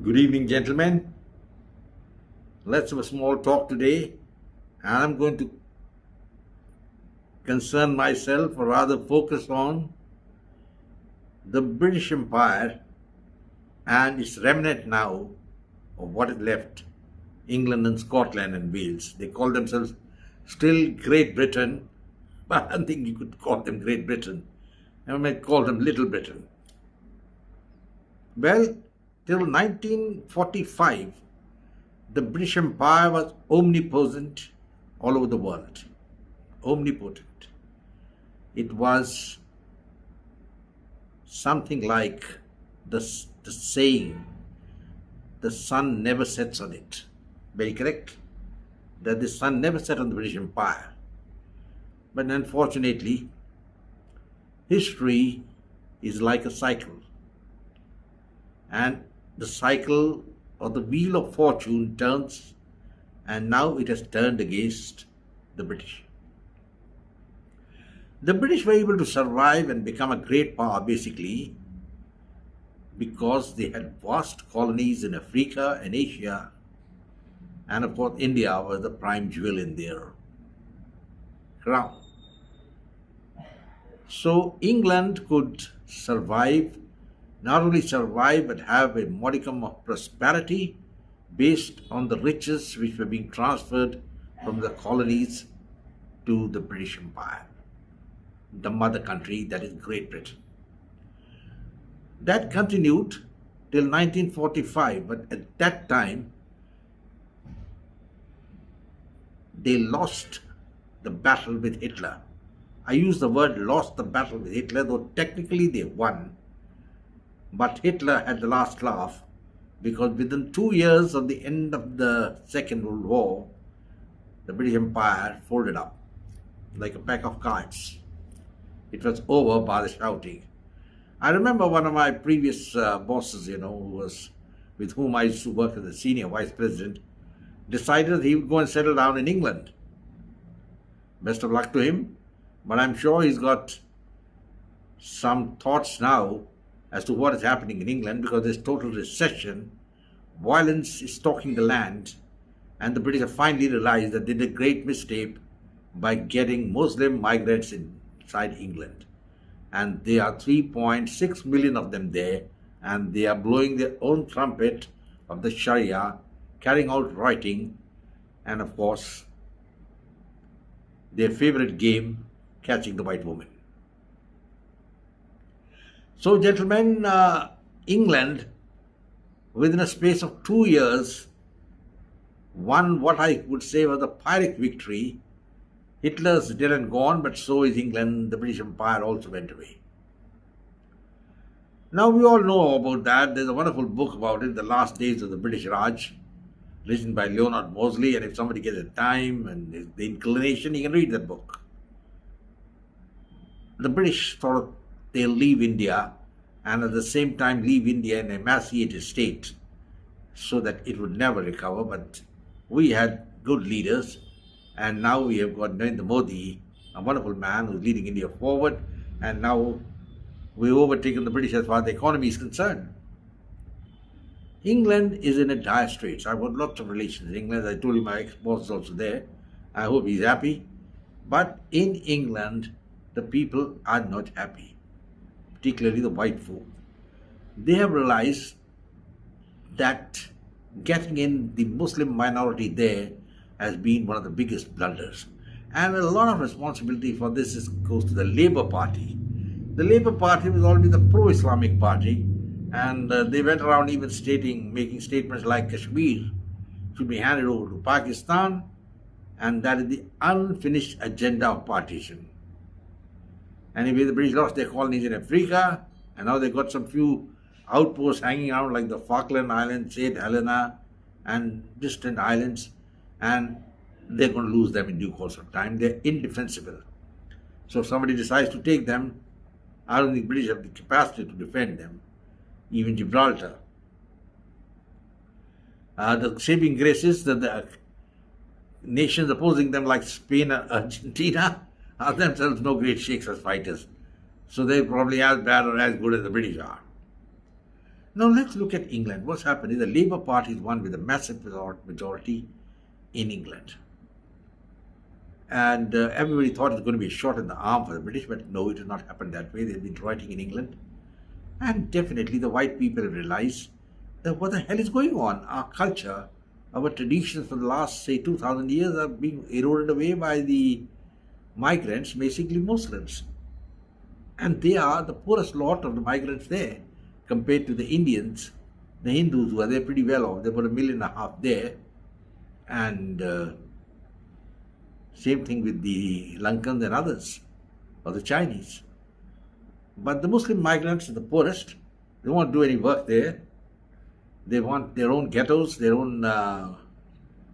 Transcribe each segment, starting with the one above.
Good evening, gentlemen. Let's have a small talk today. And I'm going to concern myself, or rather focus on the British Empire and its remnant now of what is left, England and Scotland and Wales. They call themselves still Great Britain, but I don't think you could call them Great Britain. I might call them Little Britain. Well, till 1945, the British Empire was omnipotent all over the world. Omnipotent. It was something like the saying, the sun never sets on it. Very correct? That the sun never set on the British Empire. But unfortunately, history is like a cycle. And the cycle or the wheel of fortune turns, and now it has turned against the British. The British were able to survive and become a great power basically because they had vast colonies in Africa and Asia, and of course India was the prime jewel in their crown. So England could survive, not only survive but have a modicum of prosperity based on the riches which were being transferred from the colonies to the British Empire, the mother country, that is Great Britain. That continued till 1945, but at that time they lost the battle with Hitler. I use the word lost the battle with Hitler, though technically they won. But Hitler had the last laugh because within 2 years of the end of the Second World War, the British Empire folded up like a pack of cards. It was over by the shouting. I remember one of my previous bosses, with whom I used to work as a senior vice president, decided that he would go and settle down in England. Best of luck to him, but I'm sure he's got some thoughts now as to what is happening in England because there's total recession, violence is stalking the land, and the British have finally realized that they did a great mistake by getting Muslim migrants inside England. And there are 3.6 million of them there, and they are blowing their own trumpet of the sharia, carrying out rioting, and of course, their favorite game, catching the white woman. So, gentlemen, England, within a space of 2 years, won what I would say was a Pyrrhic victory. Hitler's dead and gone, but so is England. The British Empire also went away. Now, we all know about that. There's a wonderful book about it, The Last Days of the British Raj, written by Leonard Mosley, and if somebody gets the time and the inclination, he can read that book. The British thought they'll leave India and at the same time leave India in an emaciated state so that it would never recover, but we had good leaders, and now we have got Narendra Modi, a wonderful man who's leading India forward, and now we've overtaken the British as far as the economy is concerned. England is in a dire straits. I've got lots of relations in England. I told you my ex-boss is also there. I hope he's happy. But in England, the people are not happy, particularly the white folk. They have realized that getting in the Muslim minority there has been one of the biggest blunders. And a lot of responsibility for this goes to the Labour Party. The Labour Party was always the pro-Islamic party, and they went around even making statements like Kashmir should be handed over to Pakistan, and that is the unfinished agenda of partition. Anyway, the British lost their colonies in Africa, and now they've got some few outposts hanging around like the Falkland Islands, St. Helena, and distant islands, and they're going to lose them in due course of time. They're indefensible. So if somebody decides to take them, I don't think the British have the capacity to defend them, even Gibraltar. The saving grace is that the nations opposing them like Spain and Argentina are themselves no great shakes as fighters. So they're probably as bad or as good as the British are. Now let's look at England. What's happened is the Labour Party is won with a massive majority in England. And everybody thought it was going to be a shot in the arm for the British, but no, it did not happen that way. They've been rioting in England. And definitely the white people have realized that what the hell is going on? Our culture, our traditions for the last, say, 2,000 years are being eroded away by the migrants, basically Muslims. And they are the poorest lot of the migrants there compared to the Indians, the Hindus, who are there pretty well off. They're about 1.5 million there. And same thing with the Lankans and others, or the Chinese. But the Muslim migrants are the poorest. They won't do any work there. They want their own ghettos, their own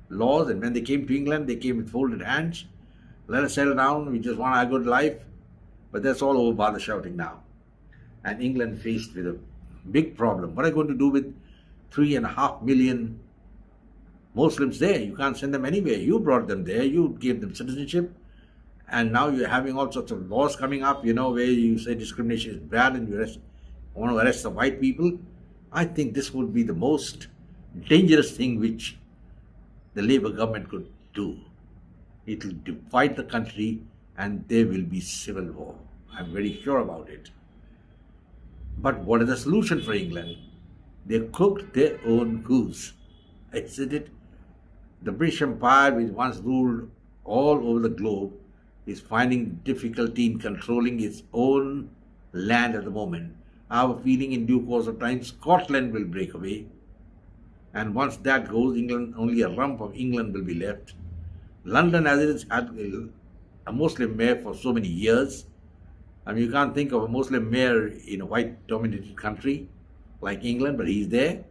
laws. And when they came to England, they came with folded hands. Let us settle down. We just want our good life. But that's all over bother shouting now. And England faced with a big problem. What are you going to do with 3.5 million Muslims there? You can't send them anywhere. You brought them there. You gave them citizenship. And now you're having all sorts of laws coming up, where you say discrimination is bad and you want to arrest the white people. I think this would be the most dangerous thing which the Labour government could do. It will divide the country and there will be civil war. I'm very sure about it. But what is the solution for England? They cooked their own goose. Isn't it? The British Empire, which once ruled all over the globe, is finding difficulty in controlling its own land at the moment. I have a feeling in due course of time, Scotland will break away. And once that goes, England, only a rump of England will be left. London, as it has had a Muslim mayor for so many years. I mean, you can't think of a Muslim mayor in a white-dominated country like England, but he's there.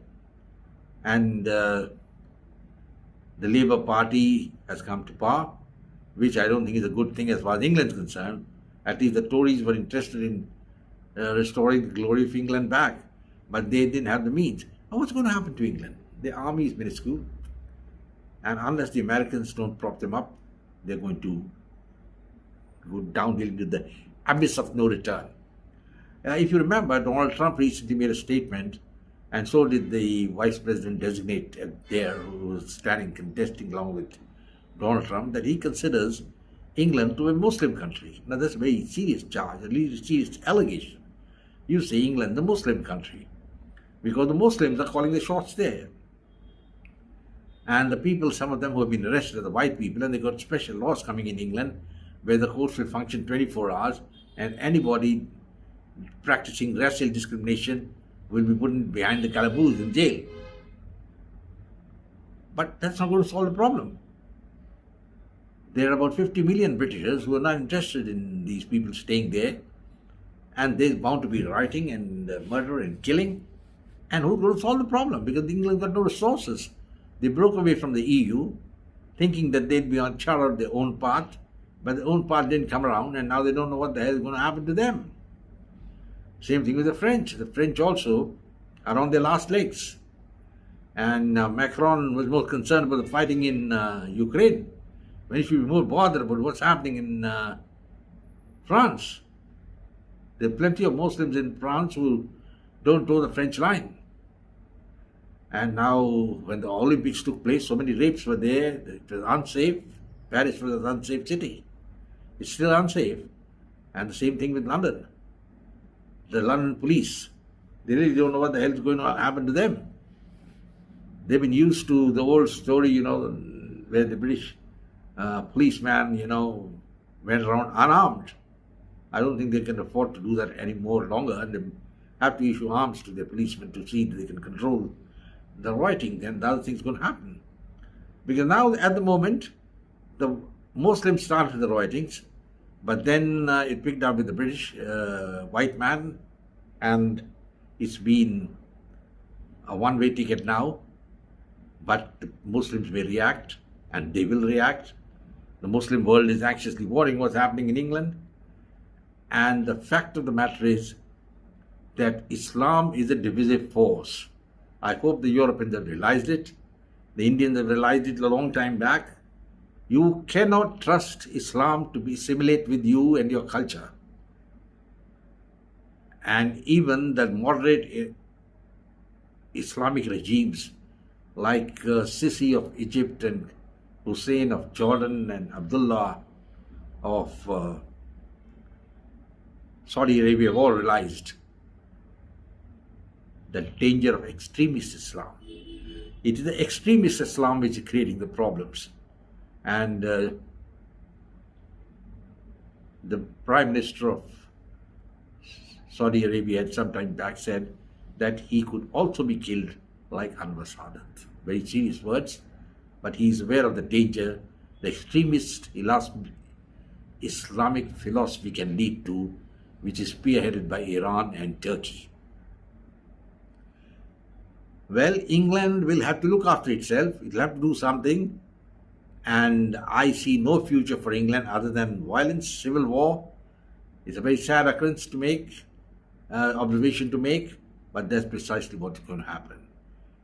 And the Labour Party has come to power, which I don't think is a good thing as far as England is concerned. At least the Tories were interested in restoring the glory of England back, but they didn't have the means. Now what's going to happen to England? The army is minuscule, and unless the Americans don't prop them up, they're going to go downhill into the abyss of no return. If you remember, Donald Trump recently made a statement, and so did the vice president designate there, who was standing contesting along with Donald Trump, that he considers England to be a Muslim country. Now that's a very serious charge, a really serious allegation. You say England, the Muslim country, because the Muslims are calling the shots there. And the people, some of them who have been arrested are the white people, and they got special laws coming in England where the courts will function 24 hours, and anybody practicing racial discrimination will be put behind the calaboose in jail. But that's not going to solve the problem. There are about 50 million Britishers who are not interested in these people staying there, and there's bound to be rioting and murder and killing. And who's going to solve the problem? Because England got no resources. They broke away from the EU, thinking that they'd be on charter of their own path, but their own path didn't come around, and now they don't know what the hell is going to happen to them. Same thing with the French. The French also are on their last legs. And Macron was more concerned about the fighting in Ukraine, when he should be more bothered about what's happening in France. There are plenty of Muslims in France who don't toe the French line. And now, when the Olympics took place, so many rapes were there, it was unsafe. Paris was an unsafe city. It's still unsafe. And the same thing with London. The London police, they really don't know what the hell is going to happen to them. They've been used to the old story, where the British policeman, went around unarmed. I don't think they can afford to do that any more longer, and they have to issue arms to their policemen to see that they can control the rioting. Then the other thing's going to happen. Because now, at the moment, the Muslims started the riotings, but then it picked up with the British white man, and it's been a one-way ticket now. But the Muslims may react, and they will react. The Muslim world is anxiously watching what's happening in England. And the fact of the matter is that Islam is a divisive force. I hope the Europeans have realized it. The Indians have realized it a long time back. You cannot trust Islam to assimilate with you and your culture. And even the moderate Islamic regimes like Sisi of Egypt and Hussein of Jordan and Abdullah of Saudi Arabia have all realized the danger of extremist Islam. It is the extremist Islam which is creating the problems. And the Prime Minister of Saudi Arabia had some time back said that he could also be killed like Anwar Sadat. Very serious words, but he is aware of the danger the extremist Islamic philosophy can lead to, which is spearheaded by Iran and Turkey. Well, England will have to look after itself. It will have to do something. And I see no future for England other than violence, civil war. It's a very sad occurrence to make, observation to make, but that's precisely what's going to happen.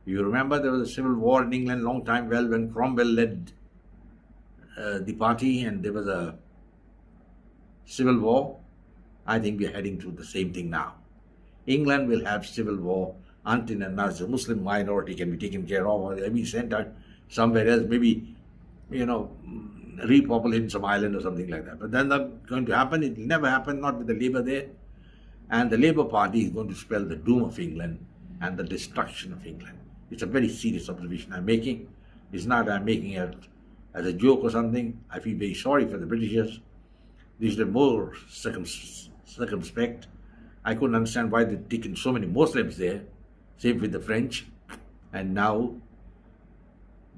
You remember there was a civil war in England a long time when Cromwell led the party and there was a civil war. I think we're heading to the same thing now. England will have civil war until and unless the Muslim minority can be taken care of, or maybe sent out somewhere else, maybe, repopulate some island or something like that. But then that's going to happen. It will never happen, not with the Labour there. And the Labour Party is going to spell the doom of England and the destruction of England. It's a very serious observation I'm making. It's not I'm making it as a joke or something. I feel very sorry for the Britishers. They should have more circumspect. I couldn't understand why they'd taken so many Muslims there. Same with the French. And now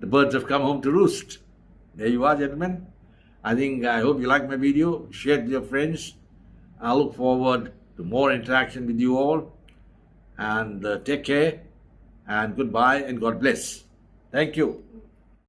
the birds have come home to roost. There you are, gentlemen. I hope you like my video. Share it with your friends. I look forward to more interaction with you all. And take care. And goodbye and God bless. Thank you.